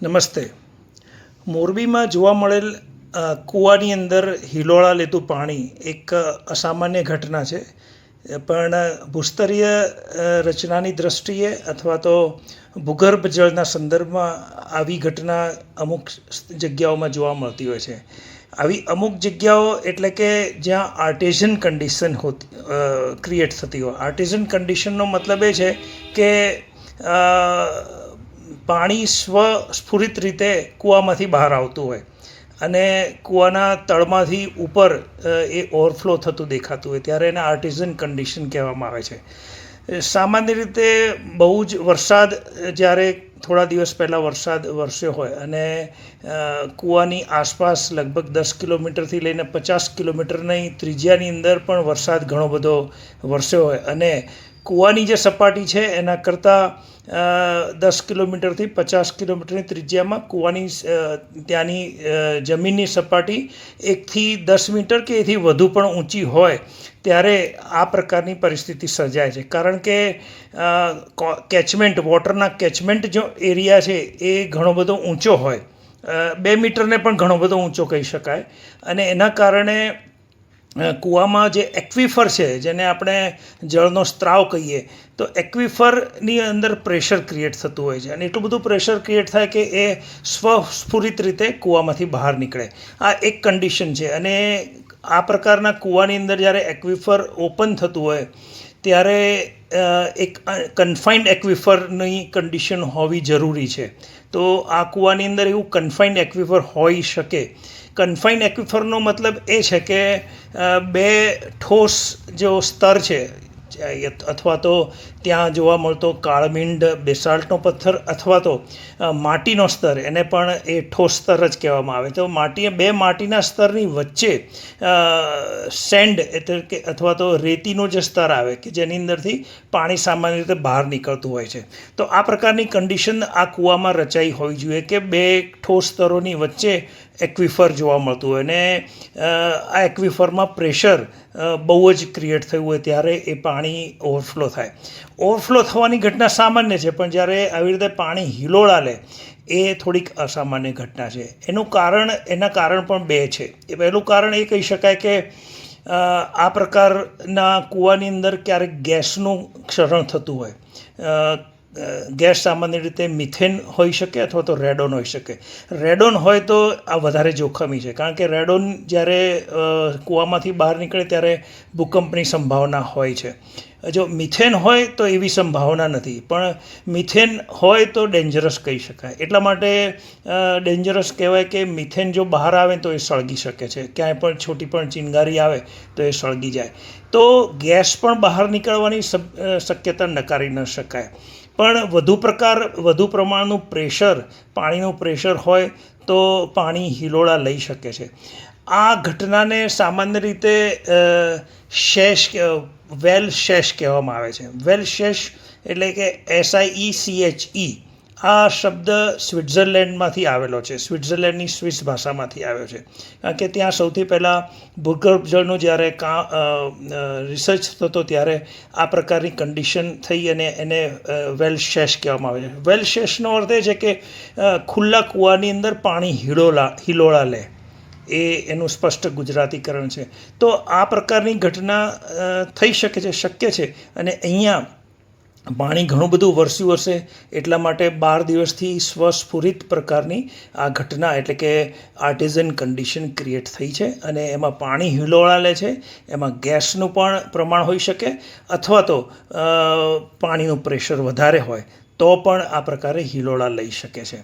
નમસ્તે. મોરબીમાં જોવા મળેલ કૂવાની અંદર હિલોળા લેતું પાણી એક અસામાન્ય ઘટના છે. પણ ભૂસ્તરીય રચનાની દૃષ્ટિએ અથવા તો ભૂગર્ભ જળના સંદર્ભમાં આવી ઘટના અમુક જગ્યાઓમાં જોવા મળતી હોય છે. આવી અમુક જગ્યાઓ એટલે કે જ્યાં આર્ટેઝન કન્ડિશન ક્રિએટ થતી હોય. આર્ટેઝન કન્ડિશનનો મતલબ એ છે કે પાણી સ્વસ્ફુરિત રીતે કૂવામાંથી બહાર આવતું હોય અને કૂવાના તળમાંથી ઉપર એ ઓવરફ્લો થતું દેખાતું હોય ત્યારે એને આર્ટેઝન કન્ડિશન કહેવામાં આવે છે. સામાન્ય રીતે બહુ જ વરસાદ જ્યારે થોડા દિવસ પહેલાં વરસાદ વરસ્યો હોય અને કૂવાની આસપાસ લગભગ 10 કિલોમીટરથી લઈને 50 કિલોમીટરની ત્રિજ્યાની અંદર પણ વરસાદ ઘણો બધો વરસ્યો હોય અને કૂવાની જે સપાટી છે એના કરતાં 10 કિલોમીટરથી 50 કિલોમીટરની ત્રિજ્યામાં કૂવાની ત્યાંની જમીનની સપાટી 1થી 10 મીટર કે એથી વધુ પણ ઊંચી હોય ત્યારે આ પ્રકારની પરિસ્થિતિ સર્જાય છે. કારણ કે વોટરના કેચમેન્ટ જો એરિયા છે એ ઘણો બધો ઊંચો હોય, 2 મીટરને પણ ઘણો બધો ઊંચો કહી શકાય અને એના કારણે કૂવામાં જે એક્વિફર છે જેને આપણે જળનો સ્ત્રાવ કહીએ તો એક્વિફરની અંદર પ્રેશર ક્રિએટ થતું હોય છે અને એટલું બધું પ્રેશર ક્રિએટ થાય કે એ સ્વસ્ફુરિત રીતે કૂવામાંથી બહાર નીકળે. આ એક કન્ડિશન છે અને આ પ્રકારના કૂવાની અંદર જ્યારે એક્વિફર ઓપન થતું હોય ત્યારે એક કન્ફાઇન્ડ એક્વિફરની કન્ડિશન હોવી જરૂરી છે. તો આ કૂવાની અંદર એવું કન્ફાઇન્ડ એક્વિફર હોઈ શકે. કન્ફાઇન્ડ એક્વિફરનો મતલબ એ છે કે બે ઠોસ જો સ્તર છે અથવા તો ત્યાં જોવા મળતો કાળમીંડ બેસાલ્ટનો પથ્થર અથવા તો માટીનો સ્તર, એને પણ એ ઠોસ સ્તર જ કહેવામાં આવે. તો બે માટીના સ્તરની વચ્ચે સેન્ડ એટલે કે અથવા તો રેતીનો જે સ્તર આવે કે જેની અંદરથી પાણી સામાન્ય રીતે બહાર નીકળતું હોય છે. તો આ પ્રકારની કન્ડિશન આ કૂવામાં રચાઈ હોવી જોઈએ કે બે ઠોસ સ્તરોની વચ્ચે એક્વિફર જોવા મળતું હોય અને આ એક્વિફરમાં પ્રેશર બહુ જ ક્રિએટ થયું હોય ત્યારે એ પાણી ઓવરફ્લો થાય. ઓવરફ્લો થવાની ઘટના સામાન્ય છે પણ જ્યારે આવી રીતે પાણી હિલોળા લે એ થોડીક અસામાન્ય ઘટના છે. એના કારણ પણ બે છે. એ પહેલું કારણ એ કહી શકાય કે આ પ્રકારના કૂવાની અંદર ક્યારેક ગેસનું ક્ષરણ થતું હોય. ગેસ સામાન્ય રીતે મિથેન હોઈ શકે અથવા તો રેડોન હોઈ શકે. રેડોન હોય તો આ વધારે જોખમી છે કારણ કે રેડોન જ્યારે કૂવામાંથી બહાર નીકળે ત્યારે ભૂકંપની સંભાવના હોય છે. જો મિથેન હોય તો એવી સંભાવના નથી, પણ મિથેન હોય તો ડેન્જરસ કહી શકાય. એટલા માટે ડેન્જરસ કહેવાય કે મિથેન જો બહાર આવે તો એ સળગી શકે છે. ક્યાંય પણ છોટી પણ ચિનગારી આવે તો એ સળગી જાય. તો ગેસ પણ બહાર નીકળવાની શક્યતા નકારી ન શકાય. પણ વધુ પ્રમાણનું પ્રેશર, પાણીનું પ્રેશર હોય તો પાણી હિલોળા લઈ શકે છે. આ ઘટનાને સામાન્ય રીતે વેલ શેશ કહેવામાં આવે છે. વેલ શેશ એટલે કે SIECHE. આ શબ્દ સ્વિટ્ઝરલેન્ડમાંથી આવેલો છે. સ્વિટ્ઝરલેન્ડની સ્વિસ ભાષામાંથી આવ્યો છે કારણ કે ત્યાં સૌથી પહેલાં ભૂગર્ભ જળનો જ્યારે રિસર્ચ થતો ત્યારે આ પ્રકારની કન્ડિશન થઈ અને એને વેલ શેશ કહેવામાં આવે છે. વેલ શેશનો અર્થ એ છે કે ખુલ્લા કૂવાની અંદર પાણી હિલોળા લે, એ એનું સ્પષ્ટ ગુજરાતીકરણ છે. તો આ પ્રકારની ઘટના થઈ શકે છે, શક્ય છે. અને અહીંયા પાણી ઘણું બધું વરસ્યું હશે એટલા માટે 12 દિવસથી સ્વસ્ફુરિત પ્રકારની આ ઘટના એટલે કે આર્ટેઝન કન્ડિશન ક્રિએટ થઈ છે અને એમાં પાણી હિલોળા લે છે. એમાં ગેસનું પણ પ્રમાણ હોઈ શકે અથવા તો પાણીનું પ્રેશર વધારે હોય તો પણ આ પ્રકારે હિલોળા લઈ શકે છે.